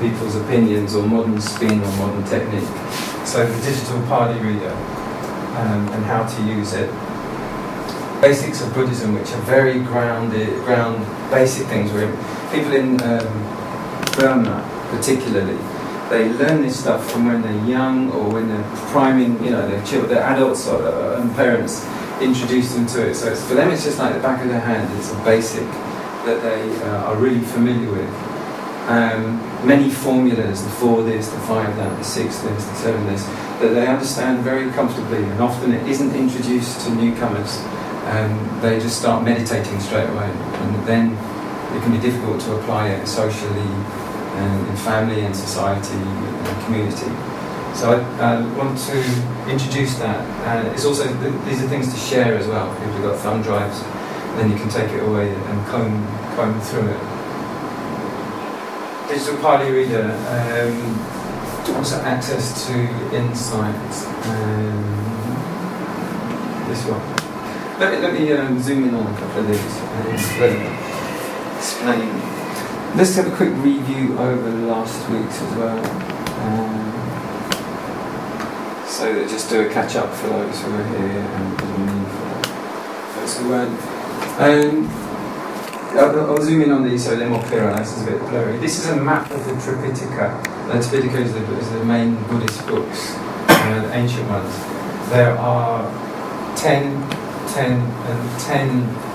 people's opinions or modern spin or modern technique. So the digital Pali reader and how to use it. Basics of Buddhism, which are very basic things. Where people in Burma, particularly, they learn this stuff from when they're young or when they're priming, their adults and parents introduce them to it. So for them, it's just like the back of their hand. It's a basic that they are really familiar with. Many formulas, the 4 this, the 5 that, the 6 this, the 7 this, that they understand very comfortably, and often it isn't introduced to newcomers. They just start meditating straight away, and then it can be difficult to apply it socially, in family and society and community. So I want to introduce that. It's also, these are things to share as well. People who've got thumb drives, then you can take it away and comb through it. Digital Pali reader, also access to insights. This one. Let me zoom in on a couple of these and explain. Let's have a quick review over last week's as well. So that just do a catch up for those who are here and those who weren't. I'll zoom in on these so they're more clear. This is a bit blurry. This is a map of the Tripitaka. The Tripitaka is the main Buddhist books, the ancient ones. There are 10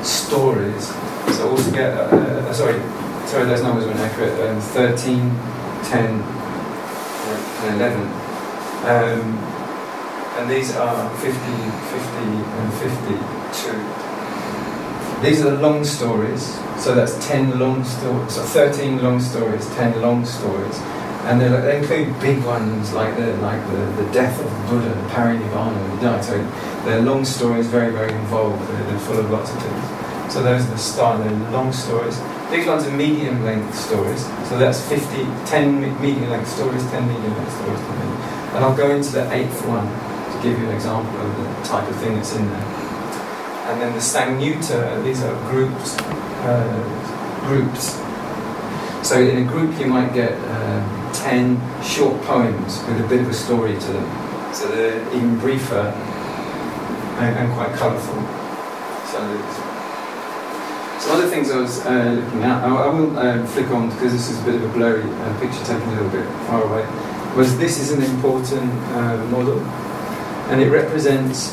stories. So altogether, sorry, those numbers weren't accurate. 13, 10, and 11. And these are 50, 50, and 52. These are the long stories. So that's 10 long stories. So 13 long stories, 10 long stories. And they include big ones like the death of Buddha, the parinibbana when he died. So they're long stories, very, very involved. They're full of lots of things. So those are the style, they're long stories. These ones are medium length stories. So that's 10 medium length stories, 10 medium length stories. And I'll go into the 8th one to give you an example of the type of thing that's in there. And then the Samyutta, these are groups. So in a group you might get 10 short poems with a bit of a story to them. So they're even briefer and quite colourful. So some other things I was looking at, I will flick on because this is a bit of a blurry picture taken a little bit far away, was this is an important model. And it represents,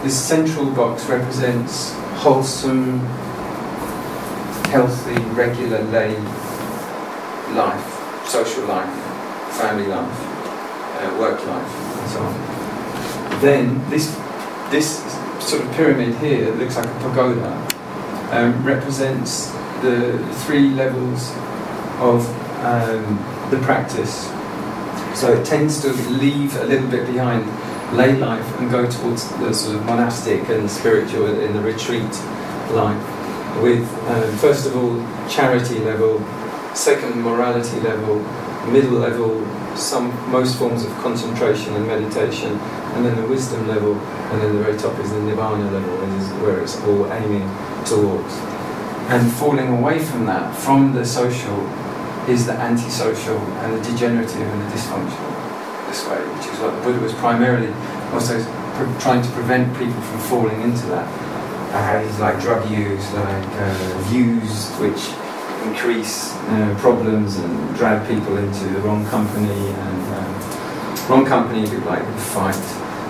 this central box represents wholesome, healthy, regular lay life, social life, family life, work life, and so on. Then this sort of pyramid here, that looks like a pagoda, represents the 3 levels of the practice. So it tends to leave a little bit behind lay life and go towards the sort of monastic and spiritual in the retreat life, with first of all charity level, second morality level, middle level most forms of concentration and meditation, and then the wisdom level, and then the very top is the nirvana level, where it's all aiming towards. And falling away from that, from the social, is the antisocial and the degenerative and the dysfunctional. This way, which is what the Buddha was primarily also trying to prevent people from falling into that. Things like drug use, like views which increase problems and drag people into the wrong company, and wrong company, people like who fight,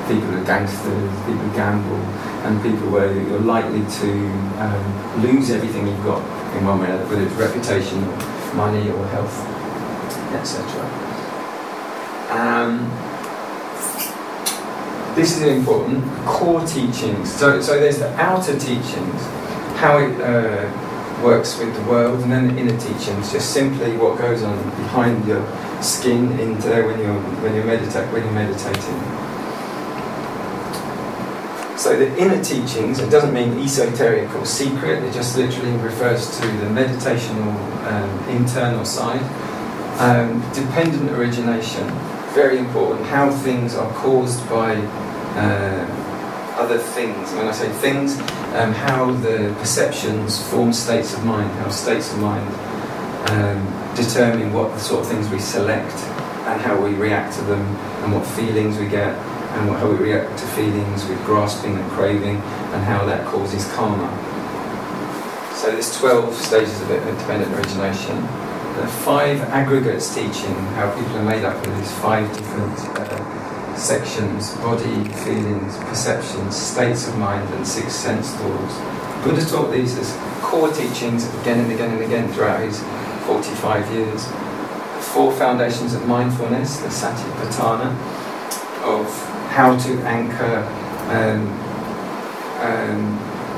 people who are gangsters, people who gamble, and people where you're likely to lose everything you've got in one way or another, whether it's reputation or money or health, etc. This is important, core teachings. So there's the outer teachings, how it works with the world, and then the inner teachings, just simply what goes on behind your skin into there when you're meditating. So the inner teachings, it doesn't mean esoteric or secret, it just literally refers to the meditational internal side. Dependent origination, very important, how things are caused by other things. When I say things, how the perceptions form states of mind, how states of mind determine what the sort of things we select and how we react to them, and what feelings we get, and how we react to feelings with grasping and craving, and how that causes karma. So there's 12 stages of independent origination. There are 5 aggregates teaching how people are made up of these 5 different sections: body, feelings, perceptions, states of mind, and 6 sense thoughts. Buddha taught these as core teachings again and again and again throughout his 45 years. The 4 Foundations of Mindfulness, the Satipatthana, of how to anchor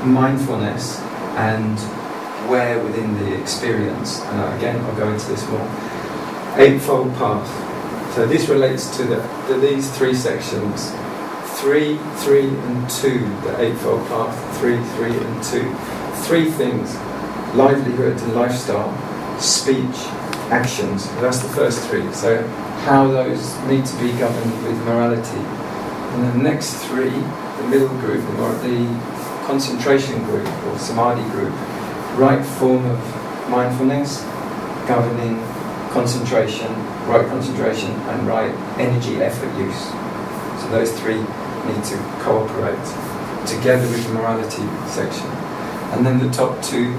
mindfulness and where within the experience. And again, I'll go into this more. Eightfold Path. So this relates to these 3 sections: 3, 3, and 2. The Eightfold Path: 3, 3, and 2. 3 things: livelihood and lifestyle, speech, actions. That's the first 3. So how those need to be governed with morality. And the next 3, the middle group, the concentration group or samadhi group, right form of mindfulness, governing concentration, right concentration, and right energy effort use. So those 3 need to cooperate together with the morality section. And then the top 2,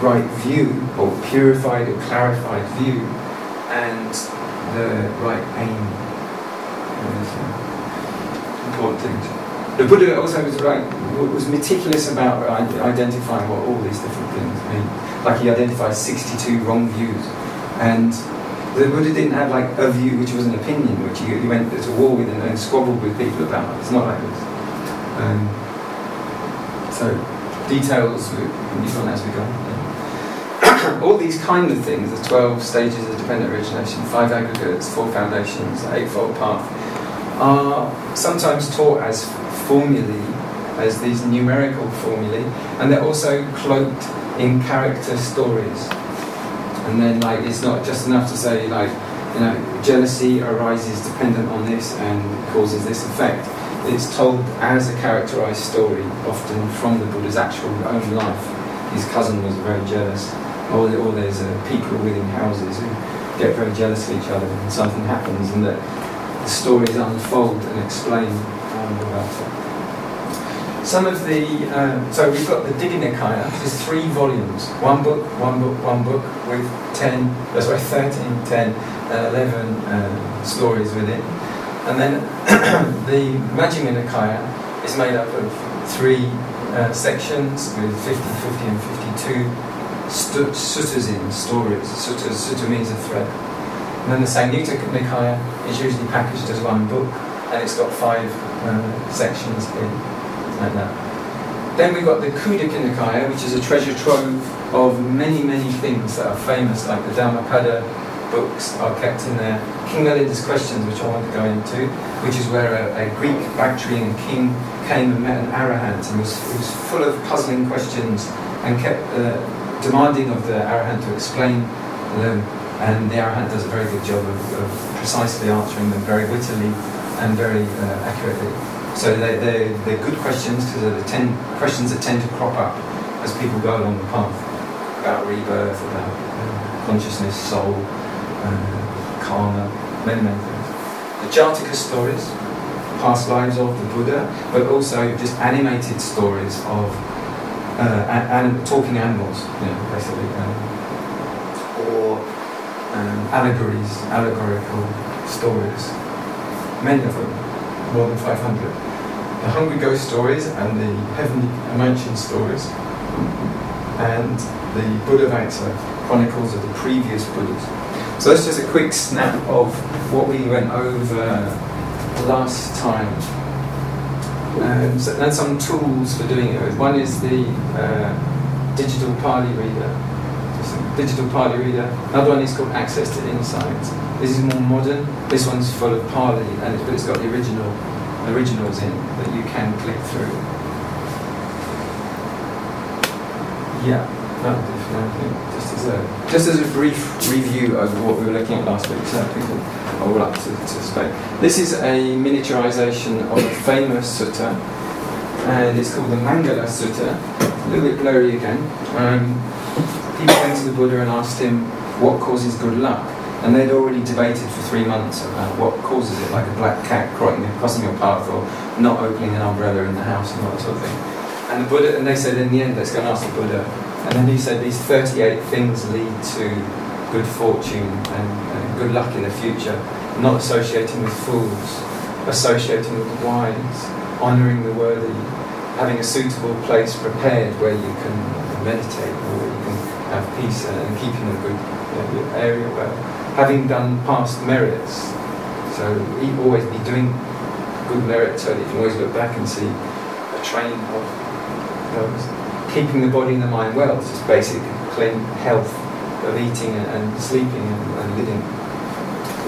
right view, or purified or clarified view, and the right aim. Important things. The Buddha also was meticulous about identifying what all these different things mean. Like he identified 62 wrong views, and the Buddha didn't have like a view which was an opinion, which he went to war with and squabbled with people about. It's not like this. So details we can use on as we go. Yeah. All these kind of things, the 12 stages of dependent origination, 5 aggregates, 4 foundations, the Eightfold Path, are sometimes taught as formulae, as these numerical formulae, and they're also cloaked in character stories. And then, like, it's not just enough to say, like, you know, jealousy arises dependent on this and causes this effect. It's told as a characterized story, often from the Buddha's actual own life. His cousin was very jealous, or there's people within houses who get very jealous of each other, and something happens, and that the stories unfold and explain about it. Some of the, so we've got the Digha Nikaya, there's 3 volumes, one book, with 13, 10, 11 stories within. And then the Majjhima Nikaya is made up of 3 sections with 50, 50 and 52 suttas in, stories. Sutta means a thread. And then the Samyutta Nikaya is usually packaged as one book, and it's got 5 sections in, like that. Then we've got the Khuddaka Nikaya, which is a treasure trove of many, many things that are famous, like the Dhammapada books are kept in there. King Milinda's Questions, which I want to go into, which is where a Greek Bactrian king came and met an Arahant, and was full of puzzling questions, and kept demanding of the Arahant to explain them. And the Arahant does a very good job of precisely answering them very wittily and very accurately. So they're good questions, because they're the 10 questions that tend to crop up as people go along the path, about rebirth, about consciousness, soul, karma, many, many things. The Jataka stories, past lives of the Buddha, but also just animated stories of talking animals, you know, basically, or allegories, allegorical stories, many of them, more than 500. The Hungry Ghost stories and the Heavenly Mansion stories, and the Buddhavamsa, chronicles of the previous Buddhas. So that's just a quick snap of what we went over last time. And some tools for doing it with. One is the digital Pali reader. Digital Pali reader. Another one is called Access to Insight. This is more modern. This one's full of Pali, but it's got the originals in that you can click through. Yeah, that'll do for now, I think. Just as a brief review of what we were looking at last week, so people are all up to speed. This is a miniaturization of a famous sutta, and it's called the Mangala Sutta. A little bit blurry again. People went to the Buddha and asked him what causes good luck. And they'd already debated for 3 months about what causes it, like a black cat crossing your path, or not opening an umbrella in the house, and all that sort of thing. And the Buddha, and they said, in the end, let's go and ask the Buddha. And then he said these 38 things lead to good fortune and good luck in the future, not associating with fools, associating with the wise, honouring the worthy, having a suitable place prepared where you can meditate, or where you can have peace, and keeping a good area well, having done past merits. So you always be doing good merit, so that you can always look back and see a train of those. Keeping the body and the mind well, it's just basic clean health of eating and sleeping and living.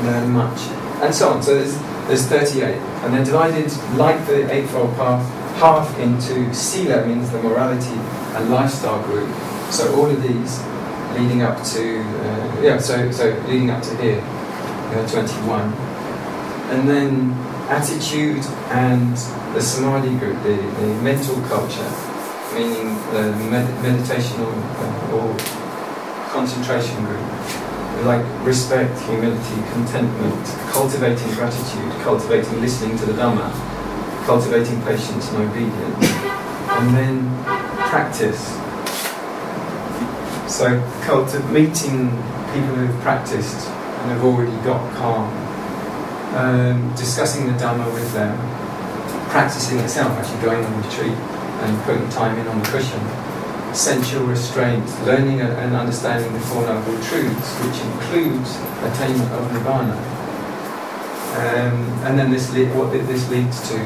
Learn much, and so on. So there's 38, and they're divided, like the Eightfold Path, half into Sila, means the morality and lifestyle group. So all of these leading up to so leading up to here, 21, and then attitude and the Samadhi group, the mental culture, meaning the meditation or concentration group, like respect, humility, contentment, cultivating gratitude, cultivating listening to the Dhamma, cultivating patience and obedience, and then practice. So meeting people who've practiced and have already got calm, discussing the Dhamma with them, practicing itself, actually going on retreat and putting time in on the cushion, sensual restraint, learning and understanding the Four Noble Truths, which includes attainment of Nibbana. And then this leads to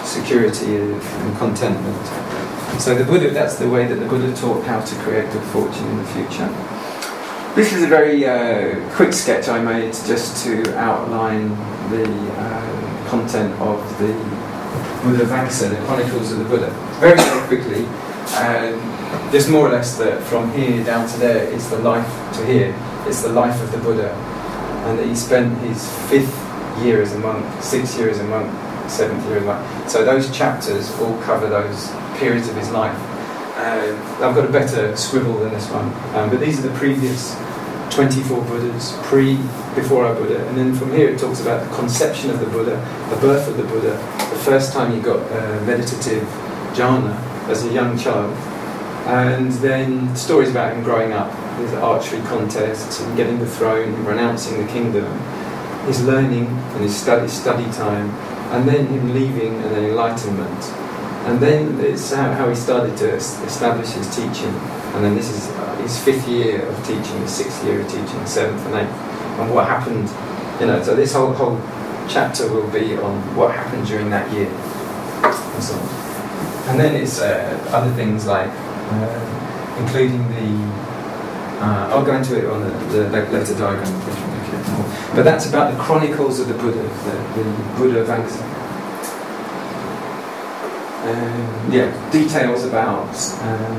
security and contentment. So the Buddha, that's the way that the Buddha taught how to create good fortune in the future. This is a very quick sketch I made just to outline the content of the Buddha Vangsa, the Chronicles of the Buddha. Very, very quickly, just more or less that from here down to there, it's the life to here, it's the life of the Buddha. And that he spent his 5th year as a monk, 6th year as a monk, 7th year as a monk. So those chapters all cover those periods of his life. I've got a better scribble than this one, but these are the previous 24 Buddhas, before our Buddha, and then from here it talks about the conception of the Buddha, the birth of the Buddha, the first time he got meditative jhana as a young child, and then stories about him growing up, his archery contests, and getting the throne, and renouncing the kingdom, his learning and his study time, and then him leaving and then enlightenment. And then it's how he started to establish his teaching. And then this is his 5th year of teaching, his 6th year of teaching, 7th and 8th, and what happened. So this whole chapter will be on what happened during that year, and so on. And then it's other things like, including the. I'll go into it on the later diagram. But that's about the Chronicles of the Buddha, the Buddha Vangsa. Details about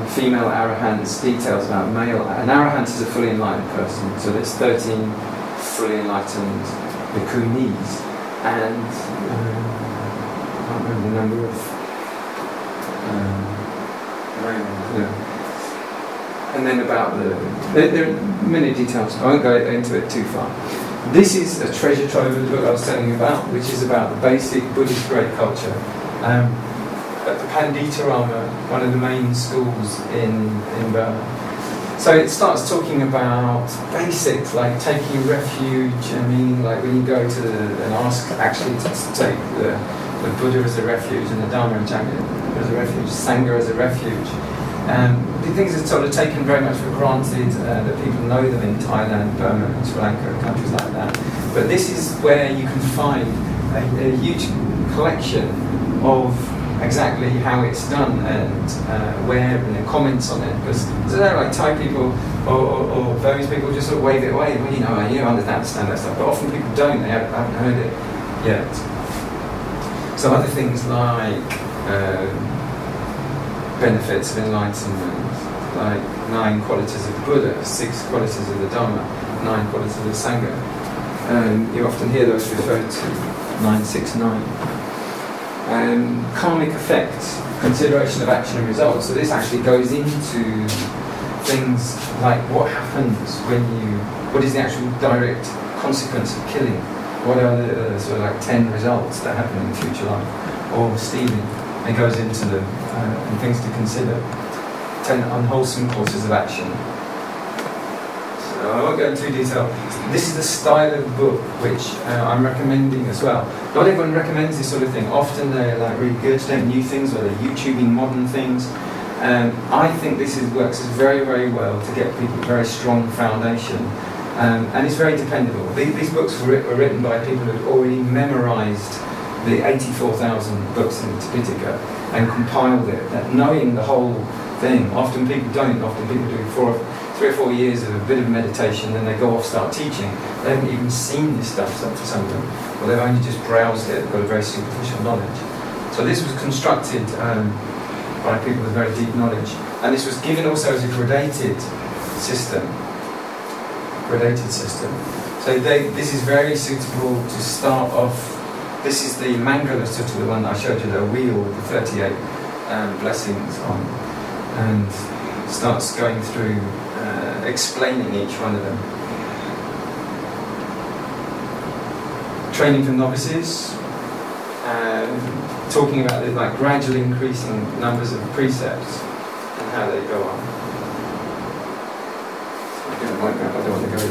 female arahants, details about male. An arahant is a fully enlightened person, so there's 13 fully enlightened bhikkhunis, and I can't remember the number of. And then about there are many details. I won't go into it too far. This is a treasure trove of the book I was telling you about, which is about the basic Buddhist great culture. At the Panditarama, one of the main schools in Burma. So it starts talking about basics like taking refuge, meaning like when you go to and ask actually to take the Buddha as a refuge and the Dhamma and Sangha as a refuge, Sangha as a refuge. The things are sort of taken very much for granted, that people know them in Thailand, Burma, and Sri Lanka, countries like that. But this is where you can find a huge collection of exactly how it's done and where, and the comments on it. Because like Thai people or Burmese people just sort of wave it away. Well, you understand that stuff. But often people don't. They haven't heard it yet. So other things like benefits of enlightenment, like 9 qualities of the Buddha, 6 qualities of the Dhamma, 9 qualities of the Sangha. You often hear those referred to, 969. Karmic effects, consideration of action and results. So this actually goes into things like what happens what is the actual direct consequence of killing? What are the sort of like 10 results that happen in future life? Or stealing? It goes into the and things to consider. 10 unwholesome courses of action. So I won't go into detail. This is the style of book which I'm recommending as well. Not everyone recommends this sort of thing. Often they're like regurgitating new things, or they're YouTubing modern things. I think this works very, very well to get people a very strong foundation. And it's very dependable. These books were written by people who had already memorized the 84,000 books in Tipitaka and compiled it, that knowing the whole thing. Often people don't. Often people do 3 or 4 years of a bit of meditation, then they go off, start teaching. They haven't even seen this stuff for some of them, or they've only just browsed it, got a very superficial knowledge. So this was constructed by people with very deep knowledge, and this was given also as a gradated system. So this is very suitable to start off. This is the Mangala Sutta, the one that I showed you, the wheel with the 38 blessings on, and starts going through explaining each one of them. Training for novices, talking about the like gradually increasing numbers of precepts and how they go on. I don't want to go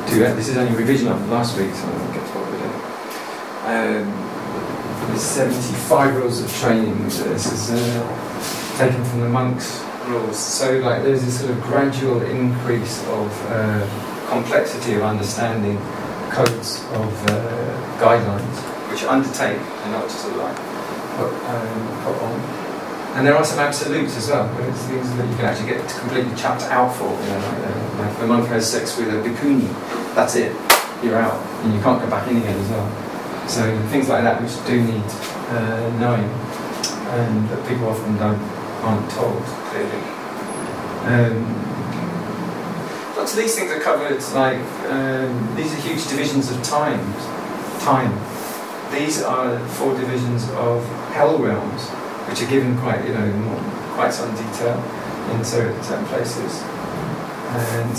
do that. This is only a revision of last week, so I won't get to what we're doing. There's 75 rules of training. This is taken from the monks' rules. So like there's this sort of gradual increase of complexity of understanding, codes of guidelines, which undertake and not just sort of like put on. And there are some absolutes as well. It's things that you can actually get completely chapped out for. You know, like if a monk has sex with a bhikkhuni, that's it. You're out, and you can't go back in again as well. So things like that, which do need knowing, and that people often aren't told clearly. Lots of these things are covered. Like these are huge divisions of time. These are 4 divisions of hell realms, which are given quite, quite some detail in certain places, and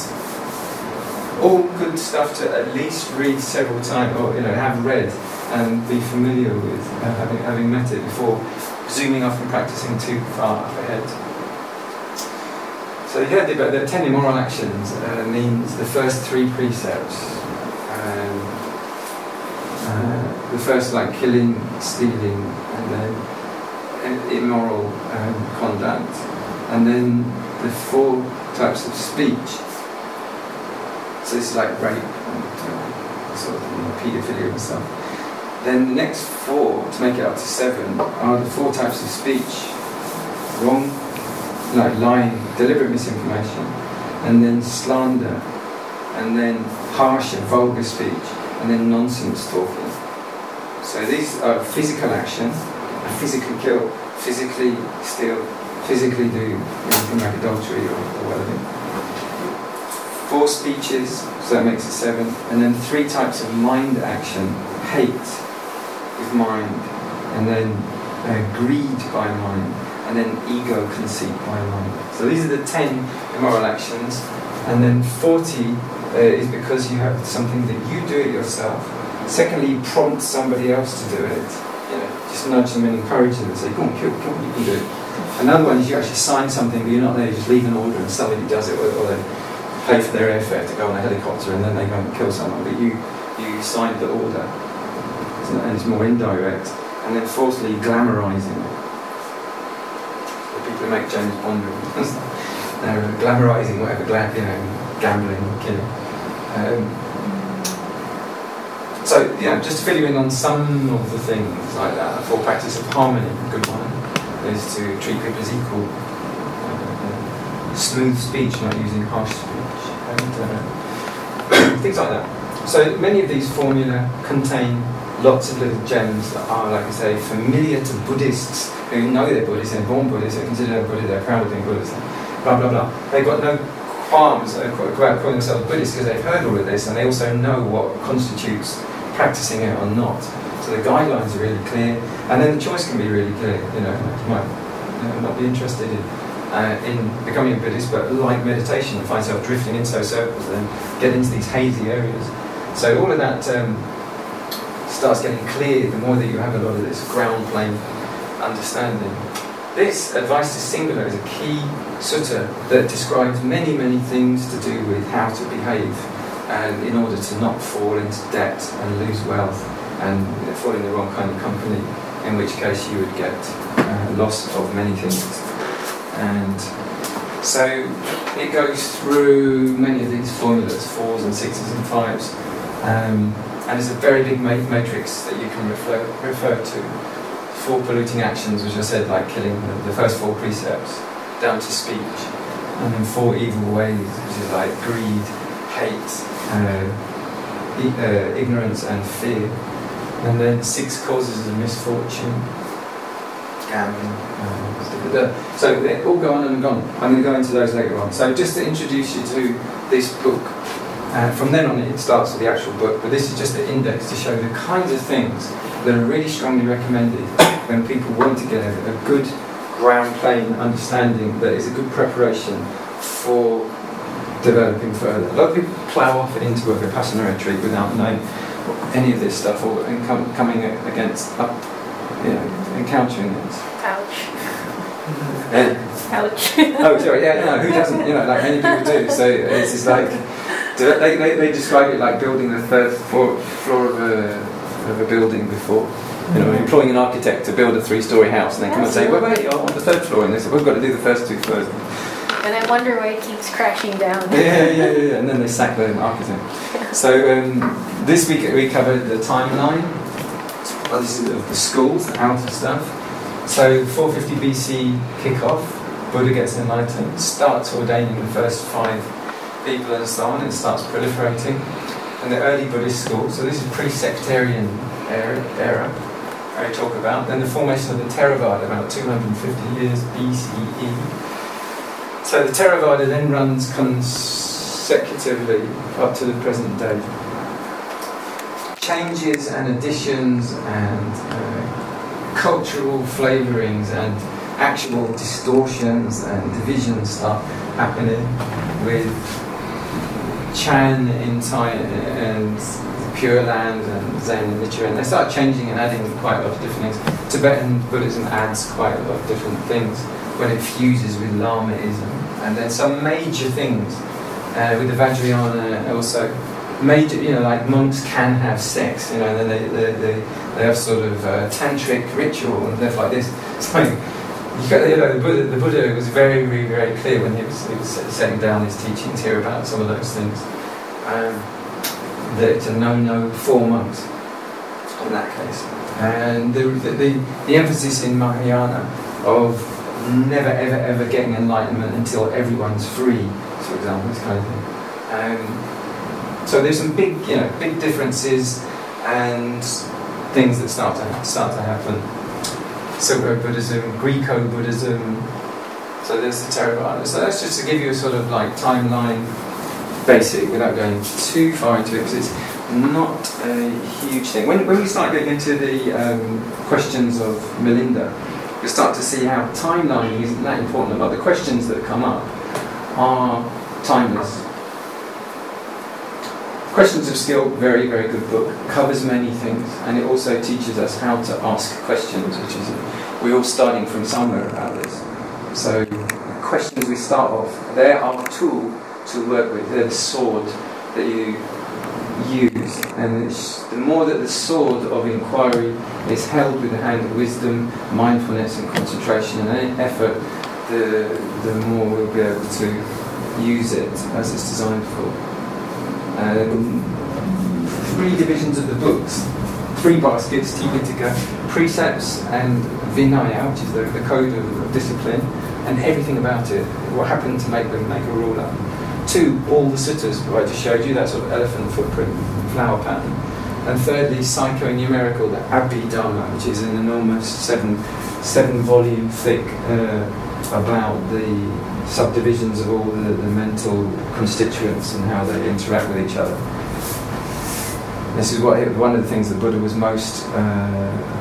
all good stuff to at least read several times, or have read and be familiar with, having met it before zooming off and practicing too far up ahead. So you heard about the 10 immoral actions. Means the first 3 precepts. The first, like killing, stealing, and then immoral conduct, and then the 4 types of speech. So this is like rape and sort of paedophilia and stuff. Then the next 4, to make it up to 7, are the 4 types of speech. Wrong, like lying, deliberate misinformation, and then slander, and then harsh and vulgar speech, and then nonsense talking. So these are physical action. I physically kill, physically steal, physically do anything like adultery or whatever. 4 speeches, so that makes it 7. And then 3 types of mind action. Hate with mind, and then greed by mind, and then ego conceit by mind. So these are the 10 immoral actions. And then 40 is because you have something that you do it yourself. Secondly, you prompt somebody else to do it. Just nudge them and encourage them and say, go on, kill, you can do it. Another one is you actually sign something, but you're not there, you just leave an order and somebody does it, or they pay for their airfare to go on a helicopter and then they go and kill someone, but you signed the order. And it's more indirect. And then fourthly, glamorizing. The people who make James Bond movies, they're glamorizing whatever, gambling, killing. So, just to fill you in on some of the things like that. For practice of harmony, a good one is to treat people as equal. Smooth speech, not using harsh speech, and things like that. So many of these formulae contain lots of little gems that are, like I say, familiar to Buddhists who know they're Buddhists, they're born Buddhists, they consider they're Buddhist, they're proud of being Buddhist, blah blah blah. They've got no qualms about calling themselves Buddhists because they've heard all of this, and they also know what constitutes practicing it or not. So the guidelines are really clear, and then the choice can be really clear. You might not be interested in in becoming a Buddhist, but like meditation, find yourself drifting into those circles and then get into these hazy areas. So all of that starts getting clear the more that you have a lot of this ground plane understanding. This advice to singular is a key sutta that describes many, many things to do with how to behave and in order to not fall into debt and lose wealth and fall in the wrong kind of company, in which case you would get loss of many things. And so it goes through many of these formulas, 4s and 6s and 5s, and it's a very big matrix that you can refer to. 4 polluting actions, which I said, like killing the first 4 precepts, down to speech, and then 4 evil ways, which is like greed, hate, ignorance and fear, and then 6 causes of misfortune, gambling, so they all go on and on. I'm going to go into those later on. So just to introduce you to this book, from then on it starts with the actual book, but this is just the index to show the kinds of things that are really strongly recommended when people want to get a good ground plane understanding that is a good preparation for developing further. A lot of people plough off into a Vipassana retreat without knowing any of this stuff or coming against, encountering it. Ouch. Ouch. Oh, sorry, yeah, no, who doesn't, like many people do. So it's just like, they describe it like building the 3rd floor of a building before. Employing an architect to build a 3-story house, and then come and say, wait, you're on the 3rd floor, and they say, we've got to do the first 2 first. And I wonder why it keeps crashing down. Yeah, and then they sack the architect. So this week we covered the timeline. Well, this is the schools, the outer stuff. So 450 BC kick-off, Buddha gets enlightened, starts ordaining the first 5 people and so on, it starts proliferating. And the early Buddhist school, so this is pre-sectarian era. I talk about. Then the formation of the Theravada about 250 years BCE. So the Theravada then runs consecutively up to the present day. Changes and additions and cultural flavourings and actual distortions and divisions start happening with Chan in Thai and Pure Land and Zen and Nichiren. They start changing and adding quite a lot of different things. Tibetan Buddhism adds quite a lot of different things when it fuses with Lamaism. And then some major things with the Vajrayana also. Major, like monks can have sex, and then they have sort of tantric ritual and stuff like this. So the Buddha was very, very, very clear when he was setting down his teachings here about some of those things. That it's a no-no for monks in that case. And the emphasis in Mahayana of never, ever, ever getting enlightenment until everyone's free, for example, this kind of thing. So there's some big differences and things that start to happen. Silk Road Buddhism, Greco-Buddhism. So there's the Theravada. So that's just to give you a sort of like timeline, basic, without going too far into it, because it's not a huge thing. When we start getting into the questions of Melinda, you'll start to see how timelining isn't that important. But the questions that come up are timeless. Questions of Skill, very, very good book, covers many things, and it also teaches us how to ask questions, which is, we're all starting from somewhere about this. So, the questions we start off, they're our tool to work with, they're the sword that you use, and the more that the sword of inquiry is held with the hand of wisdom, mindfulness and concentration and any effort, the more we'll be able to use it as it's designed for. 3 divisions of the books, 3 baskets, Tipitaka, precepts and Vinaya, which is the code of discipline, and everything about it, what happened to make them make a rule up. 2, all the suttas, what I just showed you, that sort of elephant footprint, flower pattern. And thirdly, psycho-numerical, the Abhidhamma, which is an enormous 7-volume thick about the subdivisions of all the mental constituents and how they interact with each other. This is one of the things that Buddha was most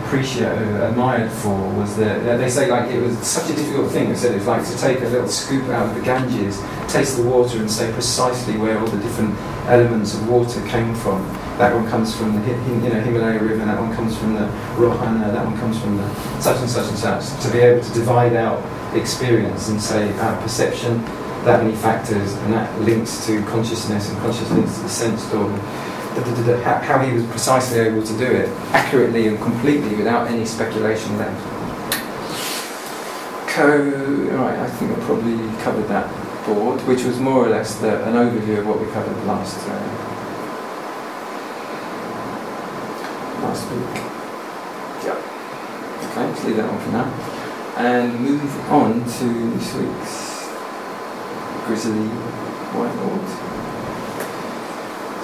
admired for, was that they say like it was such a difficult thing. They said it was like to take a little scoop out of the Ganges, taste the water, and say precisely where all the different elements of water came from. That one comes from the Himalaya river, and that one comes from the Rohana, that one comes from the such and such and such. To be able to divide out experience and say perception, that many factors, and that links to consciousness, and consciousness to the sense door. How he was precisely able to do it accurately and completely without any speculation left. Right, I think I probably covered that board, which was more or less an overview of what we covered last week. Yeah. Okay, let's leave that one for now. And move on to this week's Grizzly White Lord.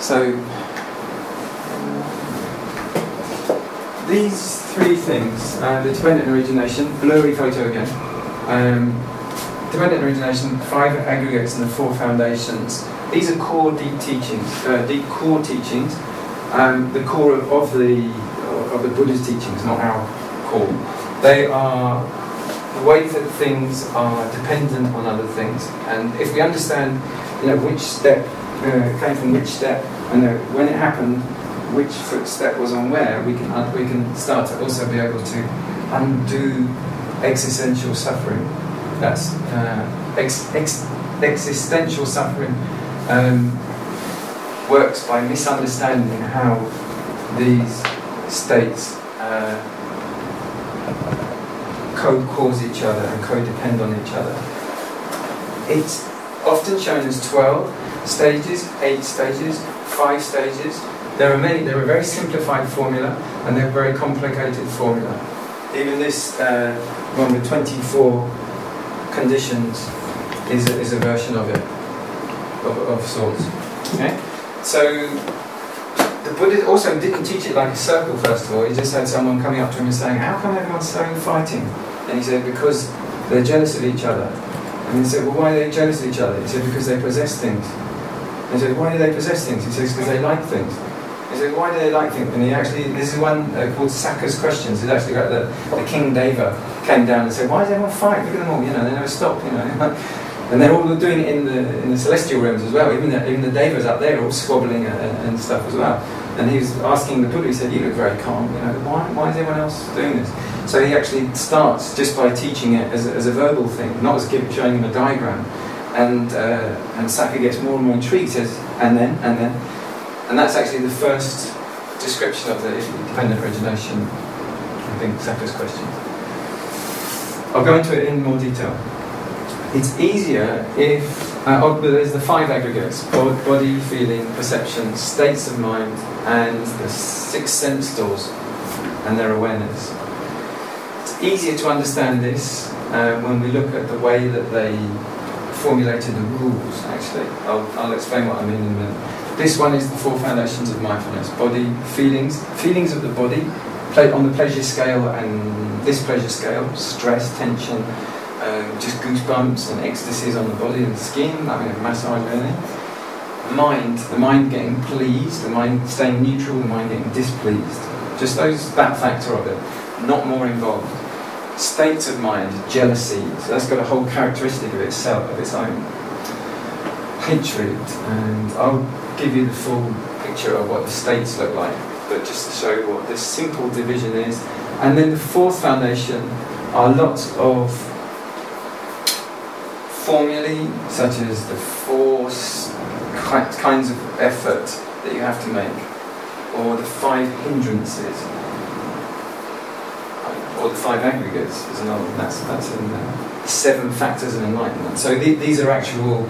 So, these three things, the dependent origination, blurry photo again, dependent origination, 5 aggregates and the 4 foundations. These are core deep teachings, the core of the Buddhist teachings, not our core. They are the way that things are dependent on other things, and if we understand, which step came from which step, and when it happened, which footstep was on where, we can start to also be able to undo existential suffering. That's existential suffering works by misunderstanding how these states co-cause each other and co-depend on each other. It's often shown as 12 stages, 8 stages, 5 stages. They're a very simplified formula, and they're a very complicated formula. Even this one with 24 conditions is a version of it, of sorts. Okay? So the Buddha also didn't teach it like a circle, first of all. He just had someone coming up to him and saying, "How come everyone's so fighting?" And he said, "Because they're jealous of each other." And he said, "Well, why are they jealous of each other?" He said, "Because they possess things." And he said, "Why do they possess things?" He says, "Because they like things." He said, "Why do they like things?" And this is one called Sakka's Questions. It's actually got the King Deva came down and said, "Why does everyone fight? Look at them all, they never stop, And they're all doing it in the celestial realms as well. Even the Devas up there are all squabbling and stuff as well. And he was asking the Buddha, he said, "You look very calm, why is everyone else doing this?" So he actually starts just by teaching it as a verbal thing, not as showing him a diagram. And Sakka gets more and more intrigued, says, and then. And that's actually the first description of the dependent origination, I think, Sakka's Questions. I'll go into it in more detail. It's easier if, there's the 5 aggregates: body, feeling, perception, states of mind, and the 6 sense doors and their awareness. It's easier to understand this when we look at the way that they formulated the rules, actually. I'll explain what I mean in a minute. This one is the 4 foundations of mindfulness: body, feelings of the body, on the pleasure scale and displeasure scale, stress, tension, just goosebumps and ecstasies on the body and skin, having a massage or anything. The mind getting pleased, the mind staying neutral, the mind getting displeased. Just that factor of it, not more involved. States of mind, jealousy, so that's got a whole characteristic of itself, of its own. Hatred, and I'll give you the full picture of what the states look like, but just to show you what this simple division is. And then the 4th foundation are lots of formulae, such as the 4 kinds of effort that you have to make, or the 5 hindrances, or the 5 aggregates is another one. That's in there. 7 factors of enlightenment. So these are actual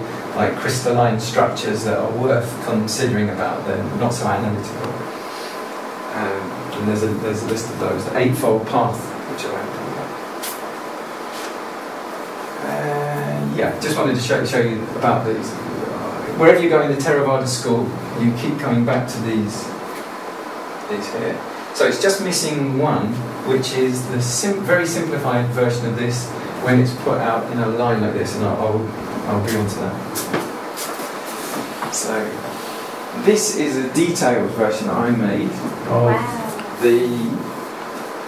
crystalline structures that are worth considering about. They're not so analytical. And there's a list of those. The 8-fold path, which I won't talk about. Just wanted to show you about these. Wherever you go in the Theravada school, you keep coming back to these here. So it's just missing one, which is the very simplified version of this when it's put out in a line like this, and I'll be on to that. So, This is a detailed version I made of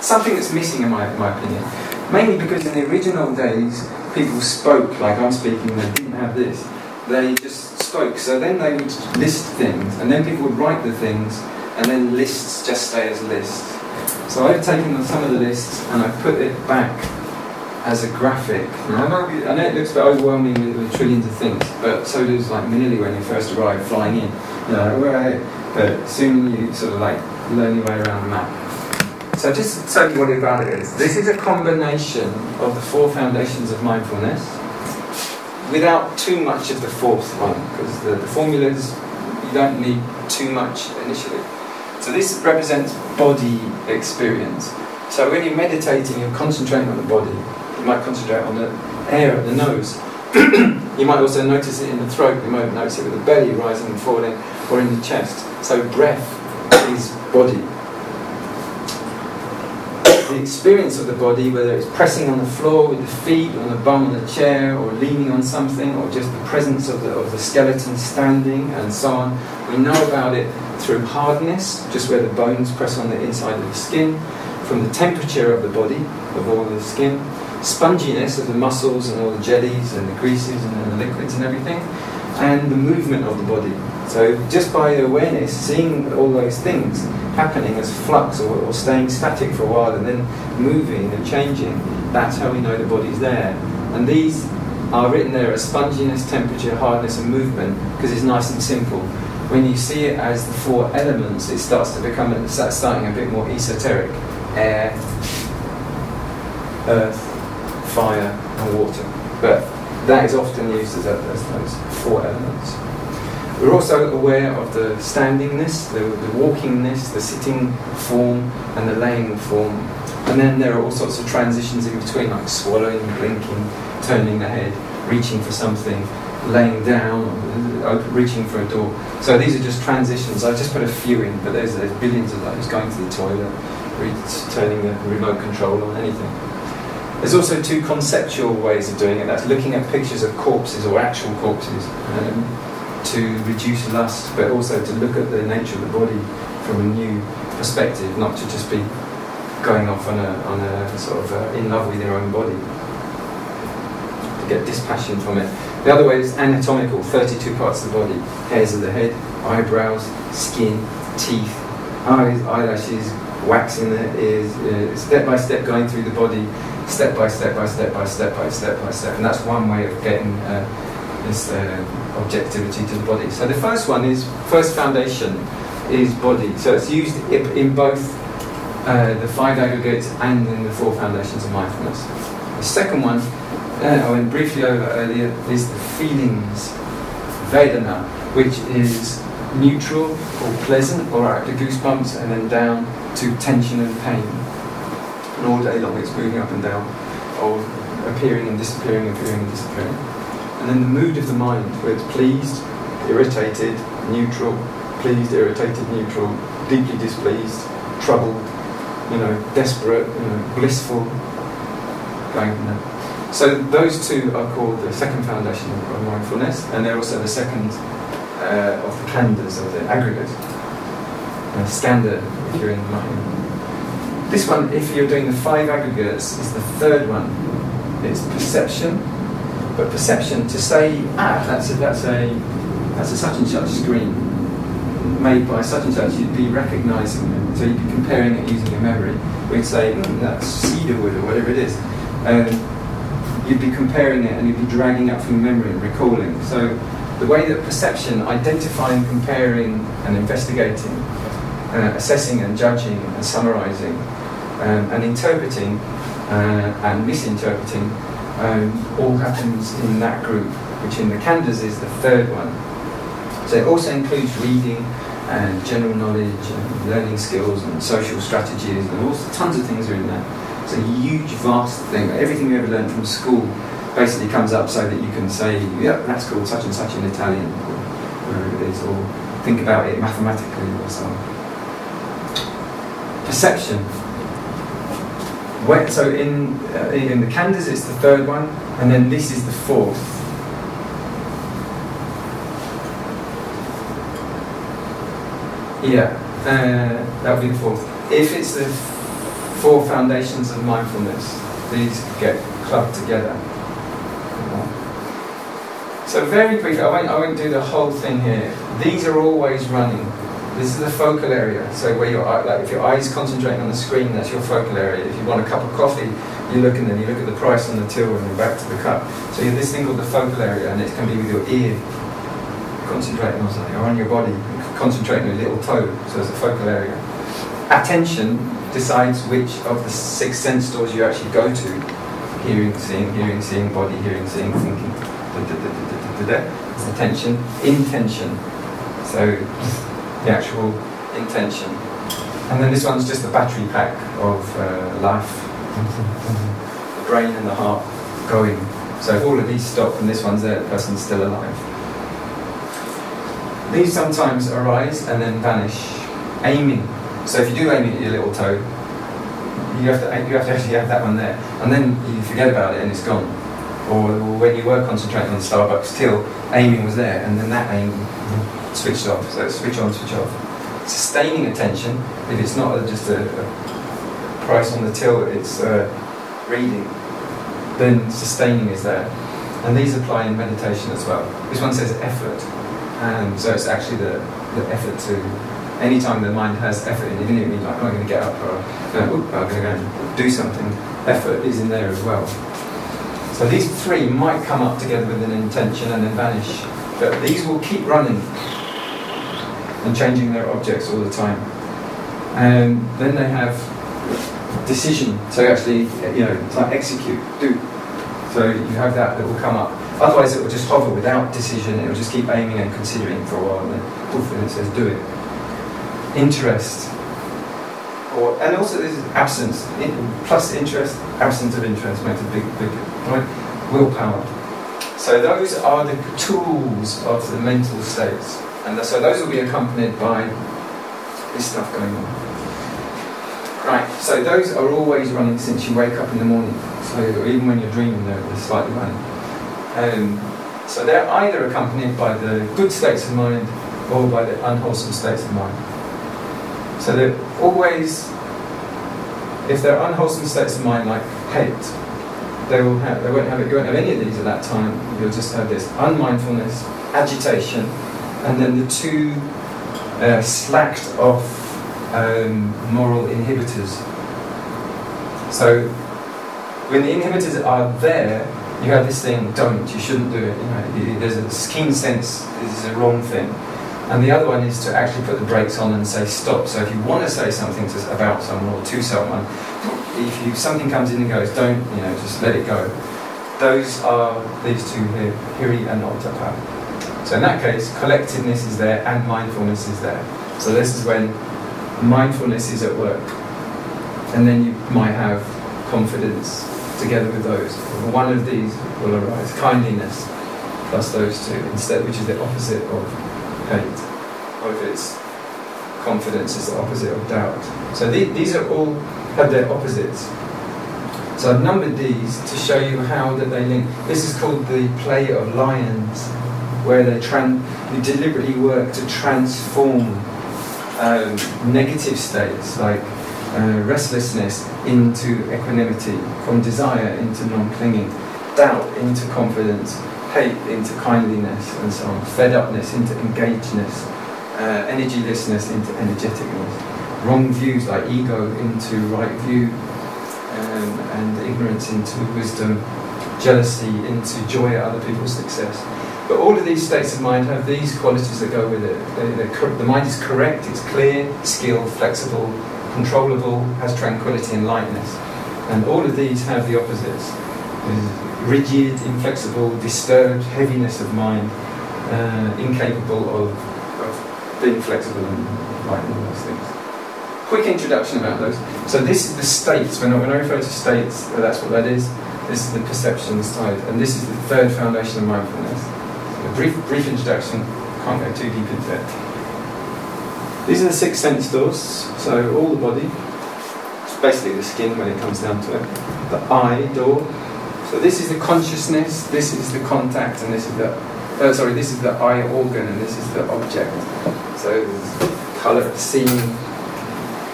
something that's missing in my opinion. Mainly because in the original days, people spoke like I'm speaking, they didn't have this. They just spoke, so then they would list things, and then people would write the things, and then lists just stay as lists. So I've taken some of the lists and I've put it back as a graphic. I know it looks a bit overwhelming with trillions of things, but so does like Manili when you first arrive flying in. Right. But soon you sort of like learn your way around the map. So just to tell you what about it is, this is a combination of the Four Foundations of Mindfulness without too much of the fourth one, because the formulas, you don't need too much initially. So this represents body experience. So when you're meditating, you're concentrating on the body. You might concentrate on the air at the nose. You might also notice it in the throat. You might notice it with the belly rising and falling, or in the chest. So breath is body. The experience of the body, whether it's pressing on the floor with the feet, on the bum on the chair, or leaning on something, or just the presence of the skeleton standing, and so on. We know about it through hardness, just where the bones press on the inside of the skin, from the temperature of the body, of all the skin, sponginess of the muscles and all the jellies and the greases and the liquids and everything, and the movement of the body. So just by awareness, seeing all those things happening as flux or staying static for a while and then moving and changing, that's how we know the body's there. And these are written there as sponginess, temperature, hardness and movement because it's nice and simple. When you see it as the four elements, it starts to become starting a bit more esoteric. Air, earth, fire and water. But that is often used as those four elements. We're also aware of the standingness, the walkingness, the sitting form and the laying form. And then there are all sorts of transitions in between, like swallowing, blinking, turning the head, reaching for something, laying down, reaching for a door. So these are just transitions. I've just put a few in, but there's billions of those, going to the toilet, turning the remote control on, anything. There's also two conceptual ways of doing it. That's looking at pictures of corpses or actual corpses to reduce lust, but also to look at the nature of the body from a new perspective, not to just be going off on a sort of in love with your own body, to get dispassion from it. The other way is anatomical, 32 parts of the body: hairs of the head, eyebrows, skin, teeth, eyes, eyelashes, wax in the ears, step by step going through the body, step by step by step by step by step by step. And that's one way of getting this objectivity to the body. So the first foundation is body. So it's used in both the 5 aggregates and in the 4 foundations of mindfulness. The second one, I went briefly over earlier, is the feelings, Vedana, which is neutral or pleasant, or up to goosebumps, and then down to tension and pain. And all day long it's moving up and down, or appearing and disappearing, appearing and disappearing. And then the mood of the mind, where it's pleased, irritated, neutral, pleased, irritated, neutral, deeply displeased, troubled, desperate, blissful, going from there. So those two are called the second foundation of mindfulness, and they're also the second of the khandhas, of the aggregates. Skandha, if you're in the mind. This one, if you're doing the 5 aggregates, is the third one. It's perception, but perception, to say, that's a such and such screen made by such and such, you'd be recognising it. So you'd be comparing it using your memory. We'd say, that's cedar wood or whatever it is. You'd be comparing it and you'd be dragging up from memory and recalling. So the way that perception, identifying, comparing and investigating, assessing and judging and summarising, and interpreting and misinterpreting, all happens in that group, which in the khandhas is the third one. So it also includes reading and general knowledge and learning skills and social strategies, and also tons of things are in there. It's a huge, vast thing. Everything you ever learned from school basically comes up so that you can say, yeah, that's called such and such in Italian, or wherever it is, or think about it mathematically or so on. Perception. So in the khandhas it's the third one, and then this is the fourth. Yeah, that would be the fourth. If it's the Four Foundations of Mindfulness, these get clubbed together. So very briefly, I won't do the whole thing here. These are always running. This is the focal area. So where if your eyes concentrating on the screen, that's your focal area. If you want a cup of coffee, you look and then you look at the price on the till and then back to the cup. So you have this thing called the focal area, and it can be with your ear concentrating on something, or on your body concentrating on a little toe. So it's a focal area. Attention decides which of the 6 sense doors you actually go to. Hearing, seeing, body, hearing, seeing, thinking. It's attention. Intention. So the actual intention. And then this one's just the battery pack of life. The brain and the heart going. So if all of these stop and this one's there, the person's still alive. These sometimes arise and then vanish. Aiming. So if you do aim at your little toe, you have to actually have that one there, and then you forget about it and it's gone. Or when you were concentrating on Starbucks till, aiming was there, and then that aim switched off. So it's switch on, switch off. Sustaining attention, if it's not just a price on the till, it's reading, then sustaining is there. And these apply in meditation as well. This one says effort, and so it's actually the effort to. Anytime the mind has effort in it, even if you're like, I'm going to get up or I'm going to go and do something, effort is in there as well. So these three might come up together with an intention and then vanish, but these will keep running and changing their objects all the time. And then they have decision, so actually, it's like execute, do. So you have that will come up. Otherwise it will just hover without decision, it will just keep aiming and considering for a while, and then poof, and it says do it. Interest, and also this is absence, plus interest, absence of interest makes a big, right? Willpower. So those are the tools of the mental states, and so those will be accompanied by this stuff going on. Right, so those are always running since you wake up in the morning, so even when you're dreaming they're slightly running. So they're either accompanied by the good states of mind or by the unwholesome states of mind. So they're always, if they're unwholesome states of mind like hate, you won't have any of these at that time. You'll just have this unmindfulness, agitation, and then the two slacked off moral inhibitors. So when the inhibitors are there, you have this thing, you shouldn't do it. There's a keen sense, this is a wrong thing. And the other one is to actually put the brakes on and say stop. So if you want to say something about someone or to someone, if something comes in and goes, don't, just let it go. Those are these two here, hiri and ottappa. So in that case, collectedness is there and mindfulness is there. So this is when mindfulness is at work. And then you might have confidence together with those. One of these will arise, kindliness plus those two instead, which is the opposite of hate, or if it's confidence, is the opposite of doubt. So these are all have their opposites. So I've numbered these to show you how that they link. This is called the play of lions, where they deliberately work to transform negative states like restlessness into equanimity, from desire into non-clinging, doubt into confidence, hate into kindliness, and so on. Fed upness into engagedness, energylessness into energeticness, wrong views like ego into right view, and ignorance into wisdom, jealousy into joy at other people's success. But all of these states of mind have these qualities that go with it. The mind is correct, it's clear, skilled, flexible, controllable, has tranquility and lightness. And all of these have the opposites. Rigid, inflexible, disturbed, heaviness of mind, incapable of being flexible and light and all those things. Quick introduction about those. So this is the states. When I refer to states, that's what that is. This is the perception side, and this is the third foundation of mindfulness. A brief introduction, can't go too deep into it. These are the 6 sense doors, so all the body. It's basically the skin when it comes down to it. The eye door. So this is the consciousness, this is the contact, and this is the this is the eye organ, and this is the object. So there's colour, scene,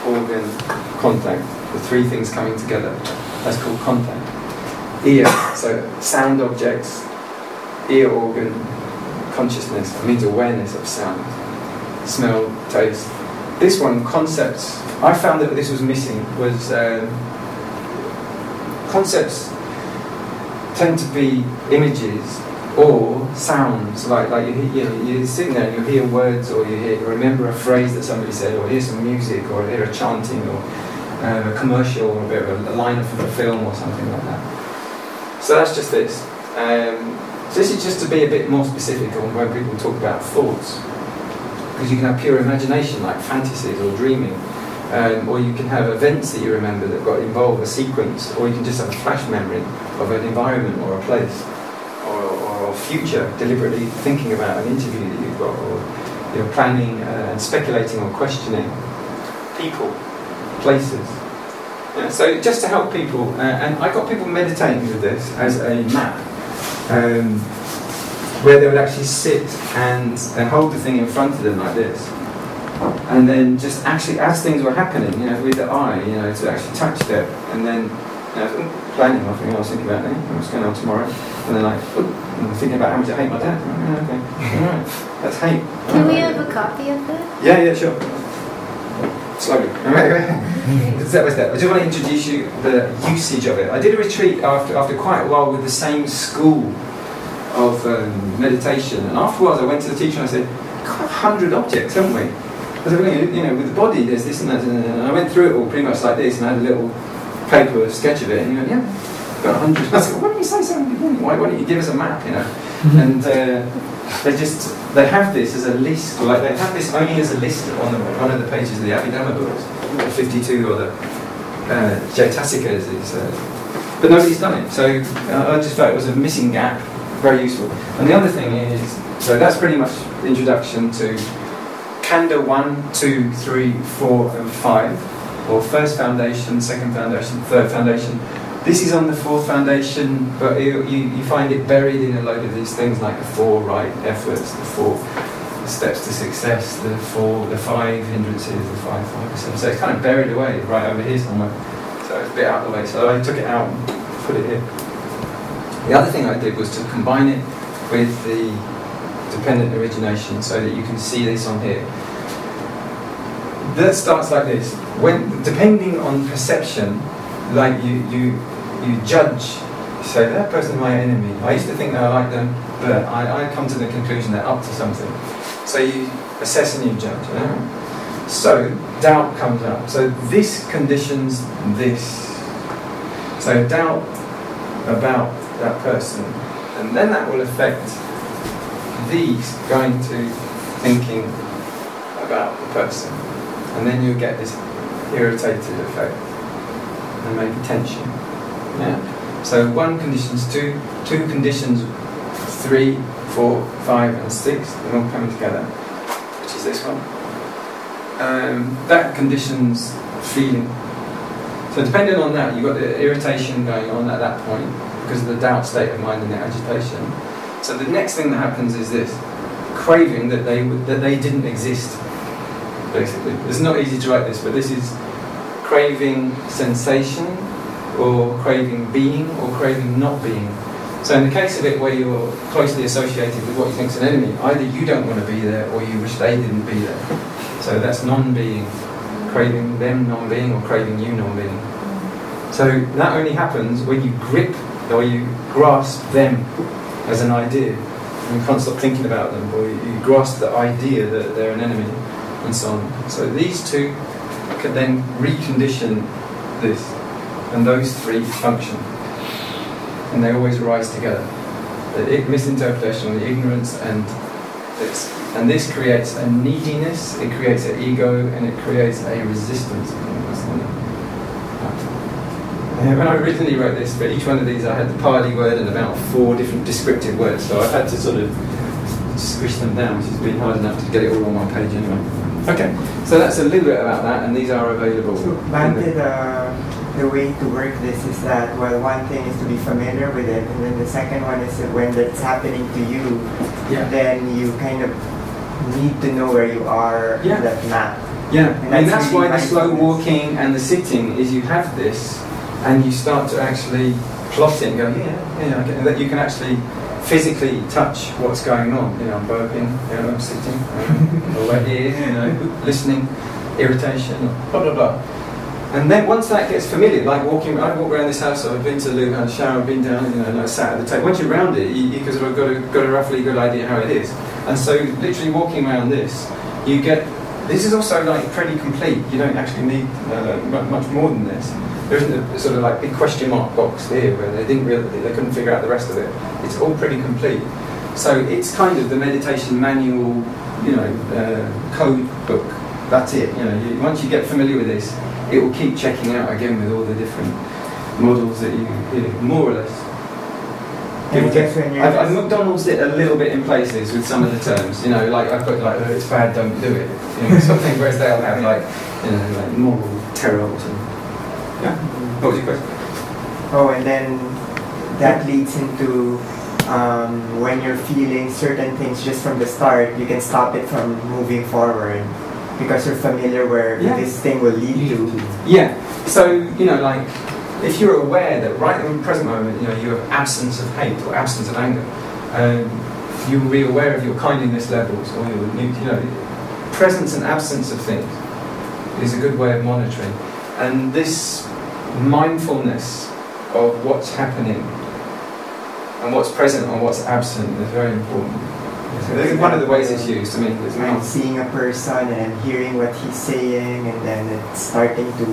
organ, contact. The three things coming together. That's called contact. Ear, so sound objects, ear organ, consciousness. It means awareness of sound. Smell, taste. This one, concepts. I found that this was missing. Was concepts tend to be images or sounds, like you're sitting there and you hear words, or you remember a phrase that somebody said, or hear some music, or hear a chanting, or a commercial, or a bit of a line from a film, or something like that. So that's just this. So this is just to be a bit more specific on when people talk about thoughts, because you can have pure imagination, like fantasies or dreaming. Or you can have events that you remember that got involved, a sequence, or you can just have a flash memory of an environment or a place, or future, deliberately thinking about an interview that you've got, or you're planning and speculating or questioning people, places. Yeah, so just to help people, and I got people meditating with this as a map, where they would actually sit and hold the thing in front of them like this. And then just actually, as things were happening, with the eye, to actually touch them, and then planning. I was thinking about what's going on tomorrow, and then I'm thinking about how much I hate my dad. Okay, all right, that's hate. Can we have a copy of that? Yeah, sure. Slowly. Step by step. I just want to introduce you the usage of it. I did a retreat after quite a while with the same school of meditation, and afterwards I went to the teacher and I said, "We've got 100 objects, haven't we? With the body, there's this and that, and I went through it all pretty much like this, and I had a little paper sketch of it, and he went, yeah, I've got 100. I said, why don't you say something? Why don't you give us a map, And they have this as a list, like they have this only as a list on one of the pages of the Dhamma books, the 52 or the Jaitasikas, but nobody's done it, so I just felt it was a missing gap, very useful. And the other thing is, so that's pretty much the introduction to Kanda 1, 2, 3, 4 and 5, or first foundation, second foundation, third foundation. This is on the fourth foundation, but you find it buried in a load of these things like the 4 right efforts, the 4 steps to success, the 5 hindrances, the 5 7. So it's kind of buried away right over here somewhere. So it's a bit out of the way. So I took it out and put it here. The other thing I did was to combine it with the dependent origination, so that you can see this on here. That starts like this. When, depending on perception, like you judge, you say that person's my enemy. I used to think that I like them, but I come to the conclusion they're up to something. So you assess and you judge. So doubt comes up. So this conditions this. So doubt about that person, and then that will affect these going to thinking about the person, and then you get this irritated effect and maybe tension. Yeah. So 1 conditions 2, 2 conditions 3, 4, 5 and 6, they're all coming together, which is this one. That conditions feeling. So depending on that, you've got the irritation going on at that point because of the doubt state of mind and the agitation. So the next thing that happens is this, craving that they didn't exist, basically. It's not easy to write this, but this is craving sensation, or craving being, or craving not being. So in the case of it where you're closely associated with what you think is an enemy, either you don't want to be there, or you wish they didn't be there. So that's non-being, craving them non-being, or craving you non-being. So that only happens when you grip, or you grasp them as an idea, and you can't stop thinking about them, or you grasp the idea that they're an enemy, and so on. So these two can then recondition this, and those 3 function, and they always rise together. The misinterpretation, the ignorance, and this creates a neediness, it creates an ego, and it creates a resistance. When I originally wrote this, for each one of these I had the Pali word and about 4 different descriptive words, so I've had to sort of squish them down, which has been hard enough to get it all on one page anyway. Okay, so that's a little bit about that, and these are available. So, Bhante, the way to work this is that, well, one thing is to be familiar with it, and then the second one is that when it's happening to you, then you kind of need to know where you are Yeah. on that map. Yeah, and that's really why the slow mindfulness. walking and the sitting is you have this, and you start to actually plot it and go, okay, and that you can actually physically touch what's going on. I'm burping, I'm sitting, over here, listening, irritation, blah blah blah. And then once that gets familiar, like walking, I walk around this house, I've been to the shower, I've been down, like sat at the table. Once you're around it, you sort of got a roughly good idea how it is. And so literally walking around this, you get, this is also like pretty complete. You don't actually need much more than this. There isn't a sort of like big question mark box here where they couldn't figure out the rest of it. It's all pretty complete. So it's kind of the meditation manual, code book. That's it. Once you get familiar with this, it will keep checking out again with all the different models that you more or less. I've McDonald's it a little bit in places with some of the terms. Like I put like it's bad, don't do it. Something whereas they'll have like moral terrors and yeah. What was your question? Oh, and then that leads into when you're feeling certain things just from the start, you can stop it from moving forward because you're familiar where this thing will lead to. Yeah. So like if you're aware that right in the present moment, you have absence of hate or absence of anger, you will be aware of your kindliness levels or your presence and absence of things is a good way of monitoring. And this mindfulness of what's happening and what's present and what's absent is very important. So one of the ways it's used. I'm seeing a person and I'm hearing what he's saying, and then it's starting to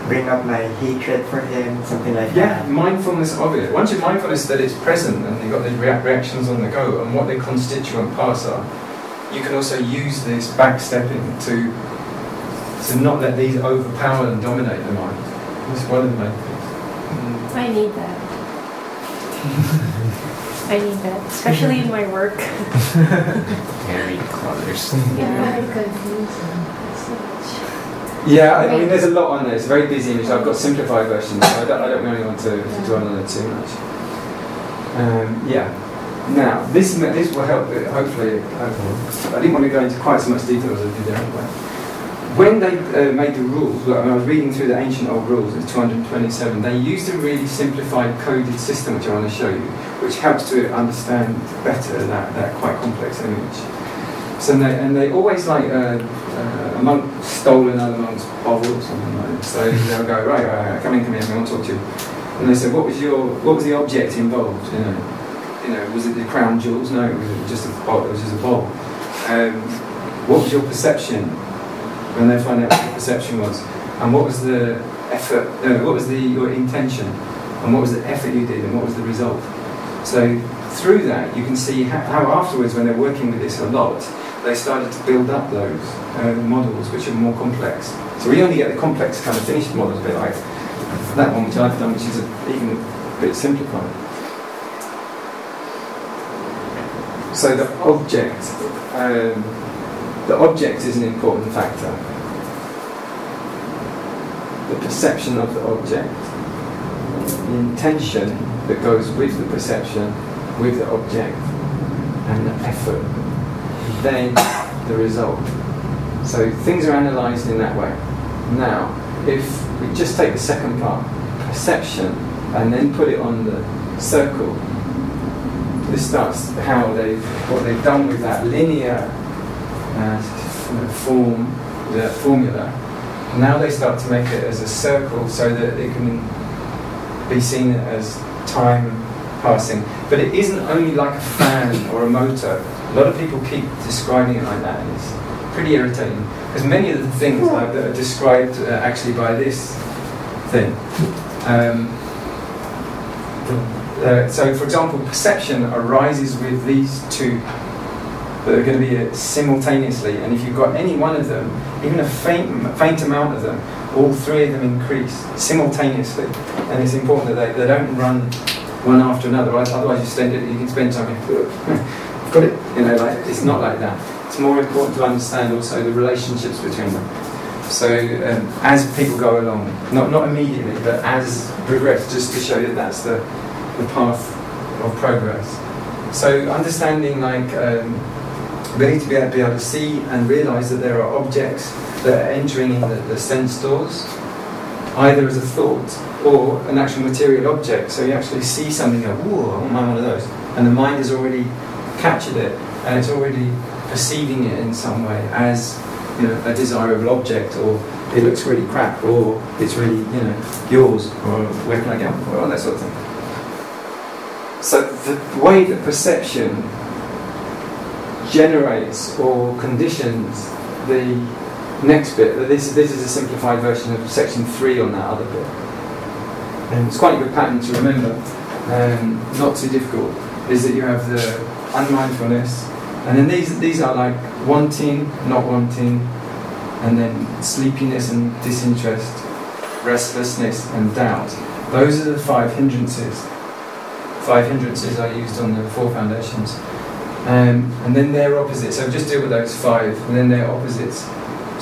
bring up my hatred for him, something like that. Yeah, mindfulness of it. Once you're mindfulness that it's present and you've got the reactions on the go and what the constituent parts are, you can also use this backstepping to not let these overpower and dominate the mind. That's one of the main things. I need that. I need that, especially in my work. Very colors. Yeah, I'm confused. So much. Yeah, I mean, there's a lot on there. It's very busy. I've got simplified versions, so I don't really want to dwell on it too much. Now, this will help. Hopefully, I didn't want to go into quite so much detail as I did there anyway. When they made the rules, I was reading through the ancient old rules, it's 227, they used a really simplified coded system, which I want to show you, which helps to understand better that quite complex image. So they always like a monk stole another monk's bottle or something like that. So they'll go, right, come in, I want to talk to you. And they said, what was the object involved? Was it the crown jewels? No, it was just a bowl. What was your perception? When they find out what your perception was, and what was the effort, what was your intention, and what was the effort you did, and what was the result. So through that, you can see how afterwards, when they're working with this a lot, they started to build up those models, which are more complex. So we only get the complex kind of finished models, a bit like that one, which I've done, which is even a bit simplified. So the object is an important factor. The perception of the object, the intention that goes with the perception, with the object, and the effort, then the result. So things are analysed in that way. Now, if we just take the second part, perception, and then put it on the circle, this starts what they've done with that linear form, the formula. Now they start to make it as a circle so that it can be seen as time passing. But it isn't only like a fan or a motor. A lot of people keep describing it like that, and it's pretty irritating. Because many of the things that are described actually by this thing. So, for example, perception arises with these two that are going to be simultaneously, and if you've got any one of them, even a faint amount of them, all three of them increase simultaneously. And it's important that they don't run one after another, otherwise you can spend time going, I've got it, it's not like that. It's more important to understand also the relationships between them. So as people go along, not immediately, but as progress, just to show that that's the path of progress. So understanding We need to be able to see and realise that there are objects that are entering in the sense doors, either as a thought or an actual material object. So you actually see something and go, whoa, I want one of those. And the mind has already captured it, and it's already perceiving it in some way as, you know, a desirable object, or it looks really crap, or it's really, you know, yours, or where can I get one, or all that sort of thing. So the way that perception generates or conditions the next bit, this is a simplified version of section 3 on that other bit. And it's quite a good pattern to remember, not too difficult, is that you have the unmindfulness, and then these are like wanting, not wanting, and then sleepiness and disinterest, restlessness and doubt. Those are the 5 hindrances. 5 hindrances I used on the Four Foundations. And then they're opposites. So just deal with those 5, and then they're opposites.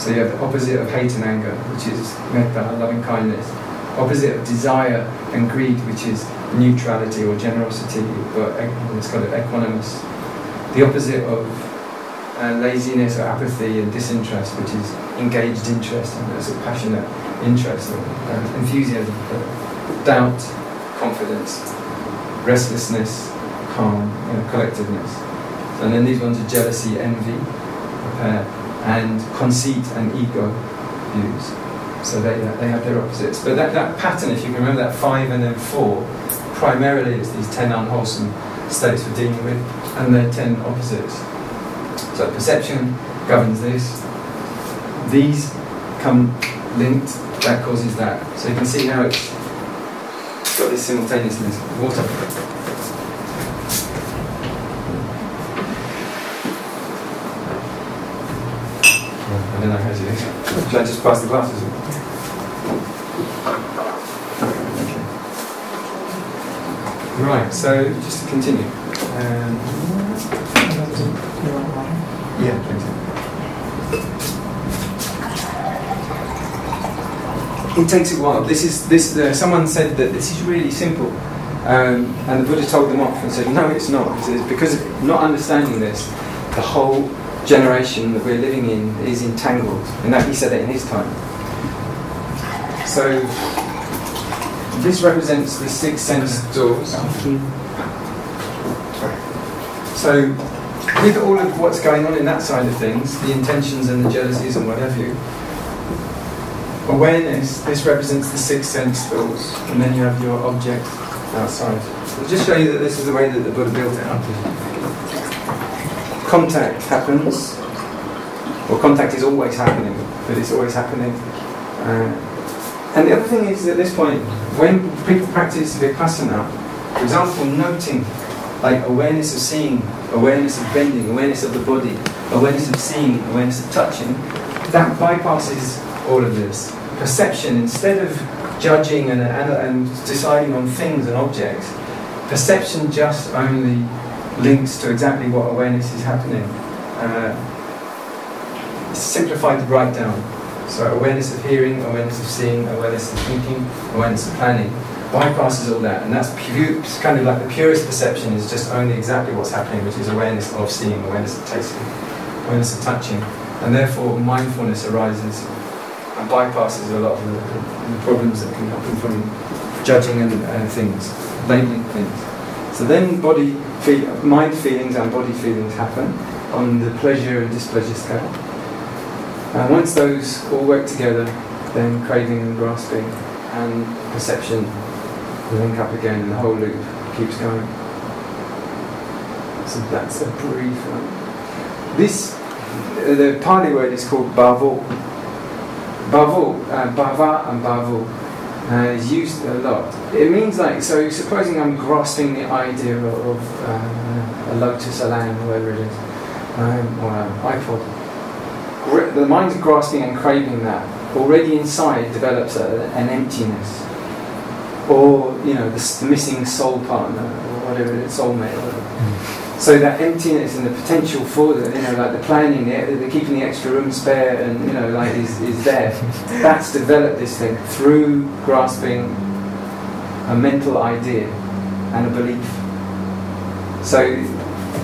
So you have the opposite of hate and anger, which is metta, loving kindness. Opposite of desire and greed, which is neutrality or generosity, or it's called equanimous. The opposite of laziness or apathy and disinterest, which is engaged interest and sort of passionate interest or enthusiasm. Doubt, confidence, restlessness, calm, collectedness. And then these ones are jealousy, envy, and conceit and ego views. So they have their opposites. But that pattern, if you can remember that 5 and then 4, primarily is these 10 unwholesome states we're dealing with, and their 10 opposites. So perception governs this. These come linked, that causes that. So you can see how it's got this simultaneousness. Water. I don't know how to do this. Should I just pass the glasses? Okay. Right, so just to continue. Yeah, please. It takes a while. Someone said that this is really simple, and the Buddha told them off and said, no, it's not. He says, because of not understanding this, the whole generation that we're living in is entangled. And that he said that in his time. So this represents the 6 sense doors. So with all of what's going on in that side of things, the intentions and the jealousies and what have you, awareness, this represents the 6 sense doors, and then you have your object outside. I'll just show you that this is the way that the Buddha built it up. Contact happens, or contact is always happening, but it's always happening. And the other thing is, at this point, when people practice vipassana, for example, noting, like awareness of seeing, awareness of bending, awareness of the body, awareness of seeing, awareness of touching, that bypasses all of this. Perception, instead of judging and deciding on things and objects, perception just only links to exactly what awareness is happening. Simplified to write down. So awareness of hearing, awareness of seeing, awareness of thinking, awareness of planning, bypasses all that, and that's kind of like the purest perception is just only exactly what's happening, which is awareness of seeing, awareness of tasting, awareness of touching, and therefore mindfulness arises and bypasses a lot of the problems that can happen from judging and things, labeling things. So then mind feelings and body feelings happen on the pleasure and displeasure scale. And once those all work together, then craving and grasping and perception will link up again, and the whole loop keeps going. So that's a brief one. The Pali word is called bhavo. Bhavo, bhava and bhavo is used a lot. It means like, so supposing I'm grasping the idea of a lotus, a lamb, whatever it is, or an iPod. The mind's grasping and craving that. Already inside develops an emptiness, or the missing soul partner, or whatever it is, soulmate. Or whatever. So that emptiness and the potential for the, like the planning, the keeping the extra room spare, and is there. That's developed this thing through grasping a mental idea and a belief. So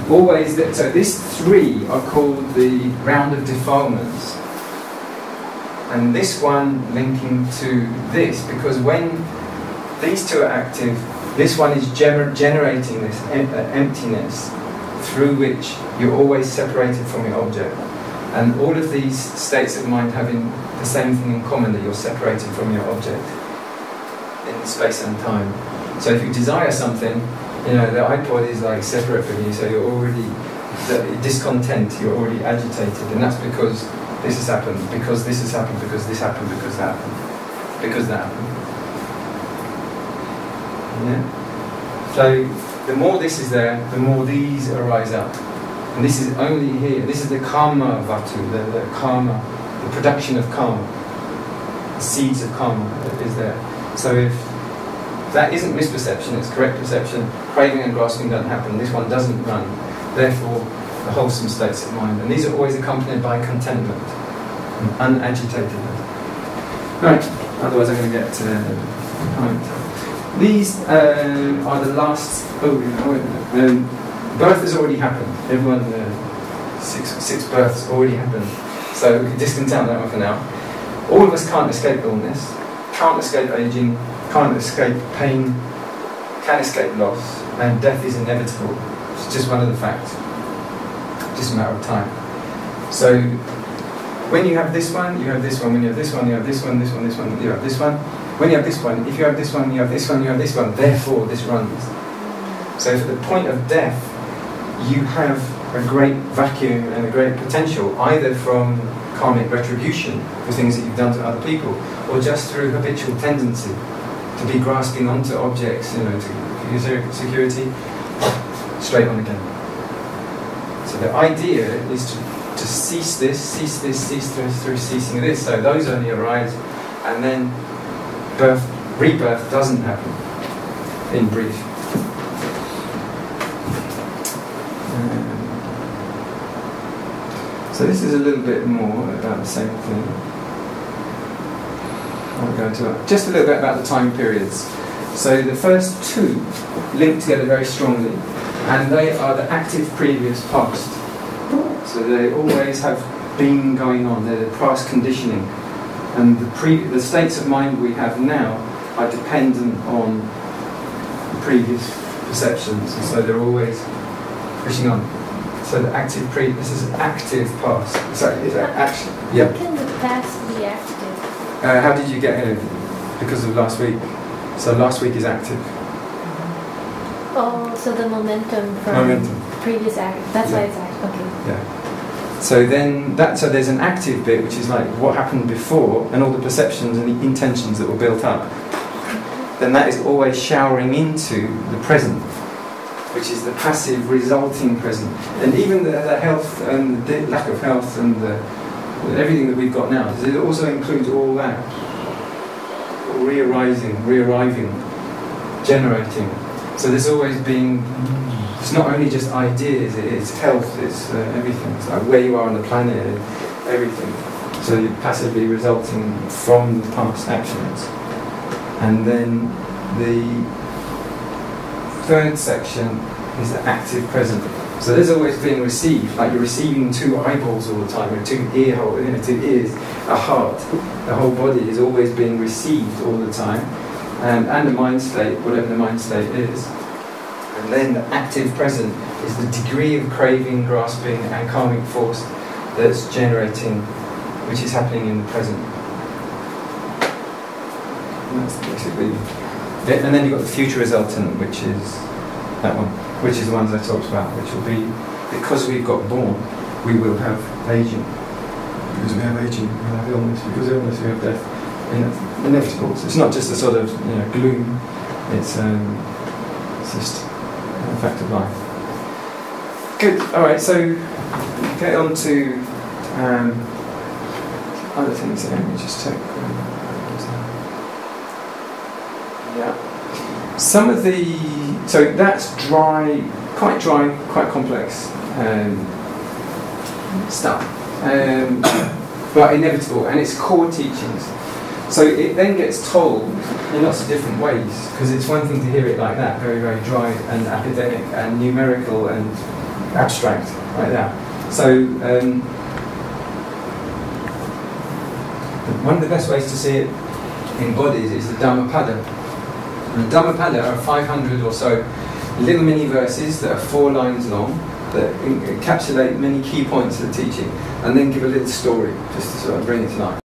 always, so these three are called the round of defilements. And this one linking to this, because when these two are active, this one is generating this emptiness through which you're always separated from your object. And all of these states of mind having the same thing in common, that you're separated from your object in space and time. So if you desire something, you know, the iPod is like separate from you, so you're already discontent, you're already agitated, and that's because this has happened, because this has happened, because this happened, because that happened, because that happened. Yeah? So the more this is there, the more these arise up. And this is only here, this is the karma vatu, the karma, the production of karma, the seeds of karma that is there. So if that isn't misperception, it's correct perception, craving and grasping don't happen, this one doesn't run, therefore the wholesome states of mind. And these are always accompanied by contentment and unagitatedness. Right, otherwise I'm going to get to the point. These are the last, birth has already happened. Everyone, six births already happened. So we can discount that one for now. All of us can't escape illness, can't escape aging, can't escape pain, can escape loss, and death is inevitable. It's just one of the facts. Just a matter of time. So when you have this one, you have this one. When you have this one, you have this one, this one, this one, you have this one. When you have this one, if you have this one, you have this one, you have this one, therefore this runs. So for the point of death, you have a great vacuum and a great potential, either from karmic retribution for things that you've done to other people, or just through habitual tendency to be grasping onto objects, you know, to use security, straight on again. So the idea is to cease this through ceasing this. So those only arise, and then rebirth doesn't happen, in brief. So this is a little bit more about the same thing. I'll go into that. Just a little bit about the time periods. So the first two link together very strongly, and they are the active previous past. So they always have been going on. They're the past conditioning, and the states of mind we have now are dependent on the previous perceptions, and so they're always pushing on. So the active this is active past. Sorry, is that action? Yeah. How can the past be active? How did you get here? Because of last week. So last week is active. Oh, so the momentum from previous act. That's why it's active. Okay. Yeah. So then so there's an active bit, which is like what happened before, and all the perceptions and the intentions that were built up. Then that is always showering into the present, which is the passive resulting present. And even the health and the lack of health and everything that we've got now, it also includes all that. Re-arriving, generating. So there's always being, it's not only just ideas, it's health, it's everything. It's like where you are on the planet, everything. So you're passively resulting from the past actions. And then the third section is the active present. So there's always being received, like you're receiving two eyeballs all the time, or two ears, a heart. The whole body is always being received all the time, and a mind state, whatever the mind state is. And then the active present is the degree of craving, grasping, and karmic force that's generating, which is happening in the present. And that's basically it. And then you've got the future resultant, which is that one, which is the ones I talked about, which will be, because we've got born, we will have aging. Because we have aging, we will have illness. Because of illness, we have death. Inevitable. So it's not just a sort of gloom. It's just a fact of life. Good. All right. So get on to other things here. Let me just check. Yeah. Some of so that's dry, quite complex stuff, but inevitable, and it's core teachings. So it then gets told in lots of different ways, because it's one thing to hear it like that, very, very dry and academic and numerical and abstract like that. So one of the best ways to see it embodied is the Dhammapada. And Dhammapada are 500 or so little mini verses that are 4 lines long, that encapsulate many key points of the teaching, and then give a little story just to sort of bring it to life.